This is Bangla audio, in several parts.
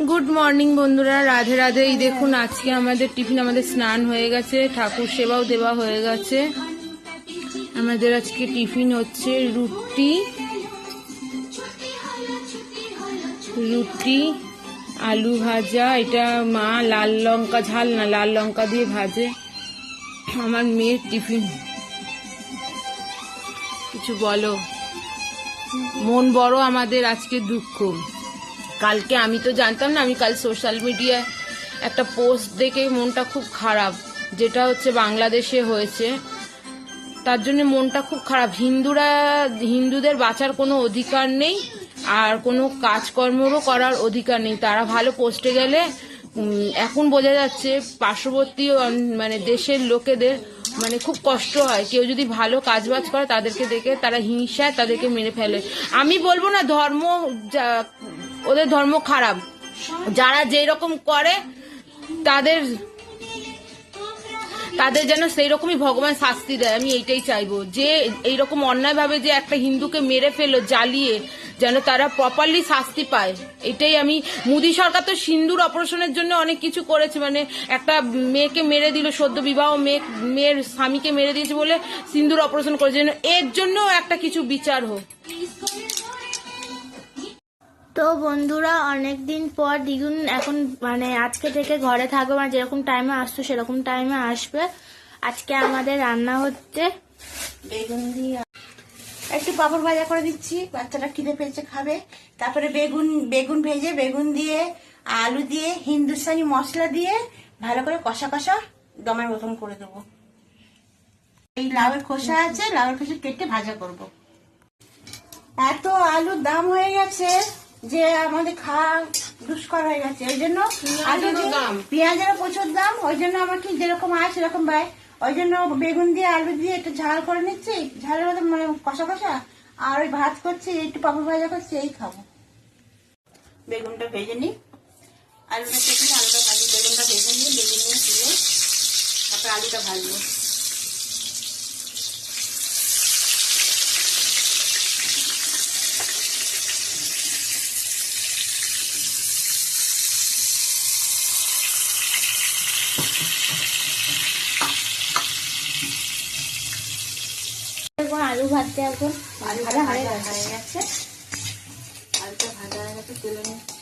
গুড মর্নিং বন্ধুরা, রাধে রাধে। এই দেখুন আজকে আমাদের টিফিন, আমাদের স্নান হয়ে গেছে, ঠাকুর সেবাও দেওয়া হয়ে গেছে। আমাদের আজকে টিফিন হচ্ছে রুটি আলু ভাজা। এটা মা লাল লঙ্কা, ঝাল না লাল লঙ্কা দিয়ে ভাজে। আমার মেয়ের টিফিন। কিছু বলো। মন বড় আমাদের আজকে দুঃখ। কালকে আমি তো জানতাম না, আমি কাল সোশ্যাল মিডিয়ায় একটা পোস্ট দেখে মনটা খুব খারাপ, যেটা হচ্ছে বাংলাদেশে হয়েছে। তার জন্য মনটা খুব খারাপ। হিন্দুদের বাঁচার কোনো অধিকার নেই, আর কোনো কাজকর্মও করার অধিকার নেই। তারা ভালো পোস্টে গেলে এখন বোঝা যাচ্ছে পার্শ্ববর্তী মানে দেশের লোকেদের মানে খুব কষ্ট হয়। কেউ যদি ভালো কাজবাজ করে তাদেরকে দেখে তারা হিংসায় তাদেরকে মেরে ফেলে। আমি বলবো না ওদের ধর্ম খারাপ, যারা যেই রকম করে তাদের যেন সেই রকমই ভগবান শাস্তি দেয়। আমি এইটাই চাইবো, যে এইরকম অন্যায়ভাবে যে একটা হিন্দুকে মেরে ফেলো জ্বালিয়ে, যেন তারা প্রপারলি শাস্তি পায়। এটাই আমি, মোদী সরকার তো সিন্দুর অপারেশনের জন্য অনেক কিছু করেছে। মানে একটা মেয়েকে মেরে দিল, সদ্য বিবাহ মেয়ের স্বামীকে মেরে দিয়েছে বলে সিন্দুর অপারেশন করেছে, যেন এর জন্য একটা কিছু বিচার হোক। তো বন্ধুরা, অনেকদিন পর দ্বিগুণ এখন মানে আজকে থেকে ঘরে থাকবে, মানে যেরকম টাইমে আসতো সেরকম টাইমে আসবে। আজকে আমাদের রান্না হচ্ছে বেগুন দিয়ে একটু পাপড় ভাজা করে দিচ্ছি, বাচ্চারা খিদে পেয়েছে খাবে। তারপরে বেগুন ভেজে বেগুন দিয়ে আলু দিয়ে হিন্দুস্তানি মশলা দিয়ে ভালো করে কষা কষা দমের মতন করে দেবো। এই লাউয়ের খোসা আছে, লাউয়ের খোসা কেটে ভাজা করব। এত আলুর দাম হয়ে গেছে যে আমাদের খাওয়া দুষ্কর হয়ে গেছে। ওই জন্য আলু পেঁয়াজেরও প্রচুর দাম। ওই জন্য আমাকে যেরকম আয় সেরকম পায়। ওই জন্য বেগুন দিয়ে আলু দিয়ে একটু ঝাল করে নিচ্ছি, ঝালের মধ্যে মানে কষা কষা, আর ওই ভাত করছি, একটু পাপড় ভাজা করছি, এই খাবো। বেগুনটা ভেজে নিই, আলুটা কেটে নিই, আলুটা ভাজি, বেগুনটা ভেজে নিই, বেগুন নিয়ে তুলে তারপর আলুটা ভাজবো। আলু ভাজতে, এখন আলু ভাজা হয়ে গেছে, আলুটা ভাজা হয়ে গেছে, তুলে নিচ্ছি।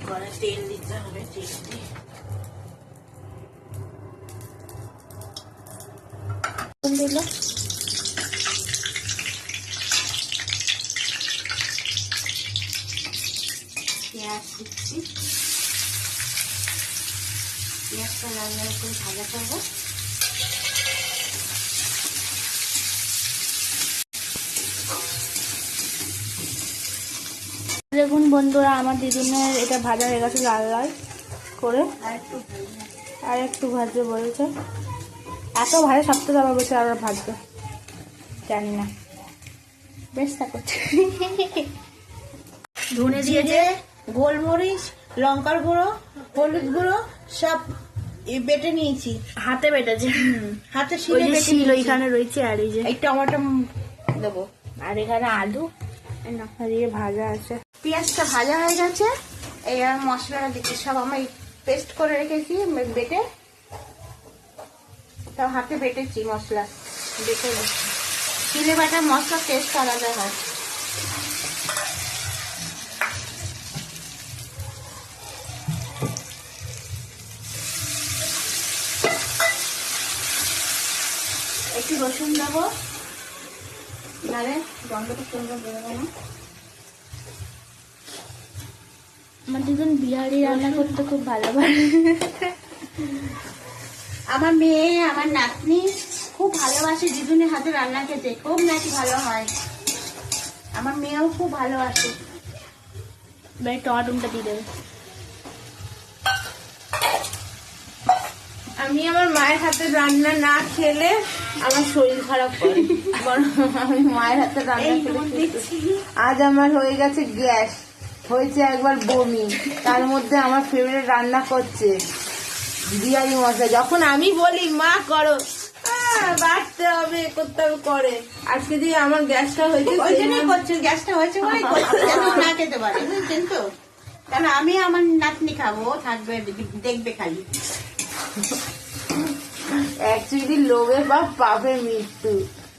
করে তেল দিতে হবে, তেল দিল পেঁয়াজ দিচ্ছি, পেঁয়াজটা লাল লাল করে ভাজা করবো। দেখুন বন্ধুরা, আমার দিদুনের এটা ভাজা হয়ে গেছে লাল লাল করে। আর একটু ভাজবে বলেছে, এত ভাজা সপ্তাহ যাবে বলছে, আর ভাজবে জানি না, বেশ তা করছে। ধনে দিয়েছে, গোলমরিচ, লঙ্কার গুঁড়ো, হলুদ গুঁড়ো সব বেটে নিয়েছি, হাতে বেটেছে, হাতে শিলে বেটে নিয়েছি। ওইখানে রয়েছে, আর এই যে এই টমেটো দেবো, আর এখানে আলু দিয়ে ভাজা আছে। পেঁয়াজটা ভাজা হয়ে গেছে। এই আর মশলাটা দিচ্ছি, সব আমি পেস্ট করে রেখেছি বেটে, সব হাতে বেটেছি মশলা, বেটে শিলে বাটা মশলা টেস্ট আলাদা হয়। একটু রসুন দেবো, নাহলে গন্ধটা সুন্দর বেরোবে না। আমার দুজন বিহারি রান্না করতে খুব ভালোবাসে। আমার মেয়ে, আমার নাতনি খুব ভালোবাসে দিদুনের হাতে রান্না খেতে, খুব নাকি ভালো হয়। আমার মেয়েও খুব ভালোবাসে। টমাটোটা দিয়ে দেবে। আমি আমার মায়ের হাতে রান্না না খেলে আমার শরীর খারাপ করে, বরং আমি মায়ের হাতে রান্না খেলে। আজ আমার হয়ে গেছে গ্যাস। হয়েছে একবার বমি, তার মধ্যে আমার ফেভারিট রান্না করছে বিরিয়ানি মশলা। যখন আমি বলি মা করো, বাড়তে হবে করতে হবে করে। আজকে যে আমার গ্যাসটা হয়েছে ওই জন্যই করছেন, গ্যাসটা হয়েছে বলেই করছেন, যেন ও না খেতে পারে, বুঝছেন তো? কারণ আমি আমার নাতনি খাবো, ও থাকবে দেখবে খালি। অ্যাকচুয়ালি লোভে বা পাপের মৃত্যু।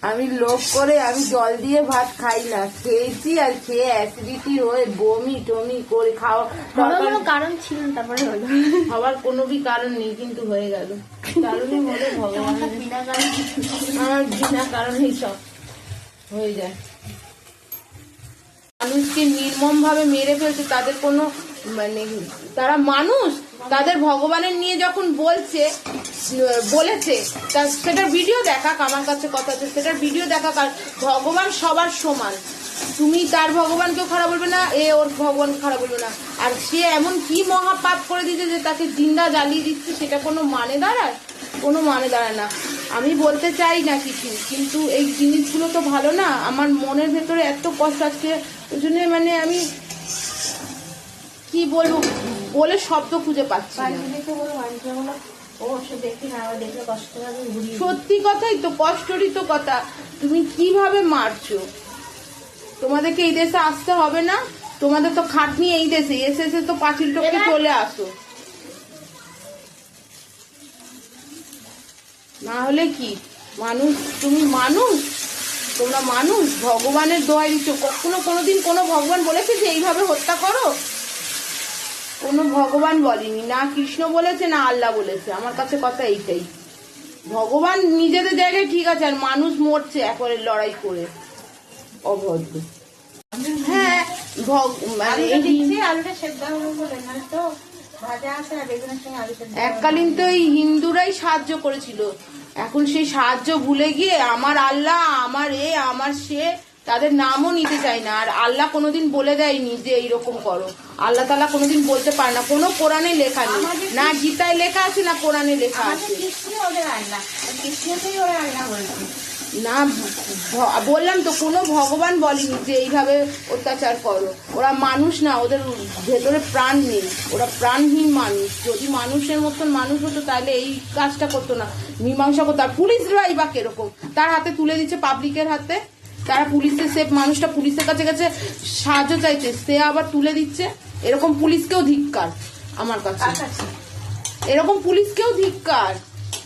আমি লোভ করে আমি জল দিয়ে ভাত খাই না, খেয়েছি আর খেয়ে অ্যাসিডিটি হয়ে বমি টমি করে খাওয়া কোনো কারণ ছিল না, তারপরে হলো। হওয়ার কোনো কি কারণ নেই, কিন্তু হয়ে গেল। কারণই হলে ভগবান, আমার বিনা কারণেই সব হয়ে যায়। মানুষকে নির্মম ভাবে মেরে ফেলছে, তাদের কোনো মানে তারা মানুষ, তাদের ভগবানের নিয়ে যখন বলেছে সেটার ভিডিও দেখাক, আমার কাছে কথা আছে, সেটার ভিডিও দেখাক। আর ভগবান সবার সমান, তুমি তার ভগবানকেও খারাপ বলবে না, ওর ভগবানকে খারাপ বলবে না। আর সে এমন কি মহা পাপ করে দিচ্ছে যে তাকে জিন্দা জ্বালিয়ে দিচ্ছে, সেটা কোনো মানে দাঁড়ায়? কোনো মানে দাঁড়ায় না। আমি বলতে চাই না কিছু, কিন্তু এই জিনিসগুলো তো ভালো না। আমার মনের ভেতরে এত কষ্ট আজকে, ওই জন্য মানে আমি কি বলবো, বলে শব্দ খুঁজে পাচ্ছি না। সত্যি কথাই তো, কষ্টরই তো কথা। তুমি কিভাবে মারছো? তোমাদেরকে এই দেশে আসতে হবে না, তোমাদের তো খাটনি এই দেশে, এসে তো পাঁচিল টপকে চলে আসো, না হলে কি মানুষ? তুমি মানুষ, তোমরা মানুষ, ভগবানের দোহাই দিচ্ছ। কখনো কোনোদিন কোনো ভগবান বলেছে যে এইভাবে হত্যা করো? কোনো ভগবান বলেনি, না কৃষ্ণ বলেছে না আল্লাহ বলেছে। আমার কাছে কথা এইটাই, ভগবান নিজেদের জায়গায় ঠিক আছে, আর মানুষ মরছে একবারে লড়াই করে, অভদ্র। হ্যাঁ, আলুটা সেদ্ধ হবে বলে, না তো ভাজা আছে না, বেগুনের সঙ্গে আলু সেদ্ধ। এককালীন তো এই হিন্দুরাই সাহায্য করেছিল, এখন সেই সাহায্য ভুলে গিয়ে আমার আল্লাহ, আমার সে, তাদের নামও নিতে চায় না। আর আল্লাহ কোনোদিন বলে দেয়নি যে এইরকম করো, আল্লাহ তাআলা কোনোদিন বলতে পারে না, কোনো কোরআনে লেখা নেই, না গীতায় লেখা আছে না কোরআনে লেখা আছে। না বললাম তো, কোনো ভগবান বলেনি যে এইভাবে অত্যাচার করো। ওরা মানুষ না, ওদের ভেতরে প্রাণ নেই, ওরা প্রাণহীন মানুষ। যদি মানুষের মতন মানুষ হতো তাহলে এই কাজটা করতো না, মীমাংসা করতো। আর পুলিশরাই বা কিরকম, তার হাতে তুলে দিচ্ছে, পাবলিকের হাতে। তারা পুলিশের, সে মানুষটা পুলিশের কাছে কাছে সাহায্য চাইছে, সে আবার তুলে দিচ্ছে। এরকম পুলিশকেও ধিক্কার আমার কাছে, এরকম পুলিশকেও ধিক্কার।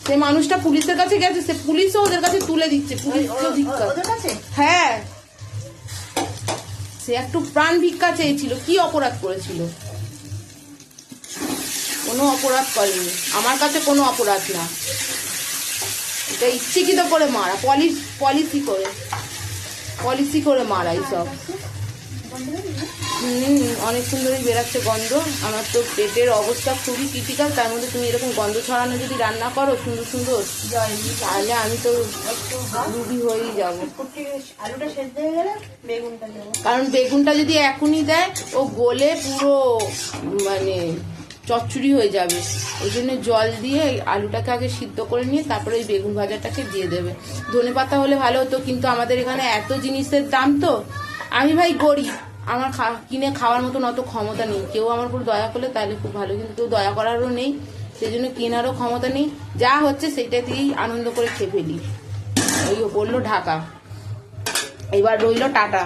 সে মানুষটা পুলিশের কাছে গেছে, সে পুলিশও ওদের কাছে তুলে দিচ্ছে, পুলিশকেও ধিক্কার। হ্যাঁ, সে একটু প্রাণ ভিক্ষা চেয়েছিল, কি অপরাধ করেছিল? কোনো অপরাধ করেনি, আমার কাছে কোনো অপরাধ না। এটা ইচ্ছাকৃত করে মারা, পলিসি করে মারা এইসব। অনেক সুন্দরই বেরাচ্ছে গন্ধ। আমার তো পেটের অবস্থা খুবই ক্রিটিক্যাল, তার মধ্যে তুমি এরকম গন্ধ ছড়ানো যদি রান্না করো সুন্দর সুন্দর, তাহলে আমি তো রুবি হয়েই যাবো। আলুটা সেদ্ধ হয়ে গেলে বেগুনটা দেবো, কারণ বেগুনটা যদি এখনই দেয় ও গলে পুরো মানে চচ্চড়ি হয়ে যাবে। ওই জন্য জল দিয়ে আলুটাকে আগে সিদ্ধ করে নিয়ে তারপরে ওই বেগুন ভাজাটাকে দিয়ে দেবে। ধনেপাতা হলে ভালো হতো, কিন্তু আমাদের এখানে এত জিনিসের দাম তো, আমি ভাই গরিব, আমার কিনে খাওয়ার মতন অত ক্ষমতা নেই। কেউ আমার উপর দয়া করলে তাহলে খুব ভালো, কিন্তু কেউ দয়া করারও নেই, সেই জন্য কেনারও ক্ষমতা নেই। যা হচ্ছে সেইটা দিয়েই আনন্দ করে খেয়ে ফেলি। ওই বললো ঢাকা, এবার রইল টাটা।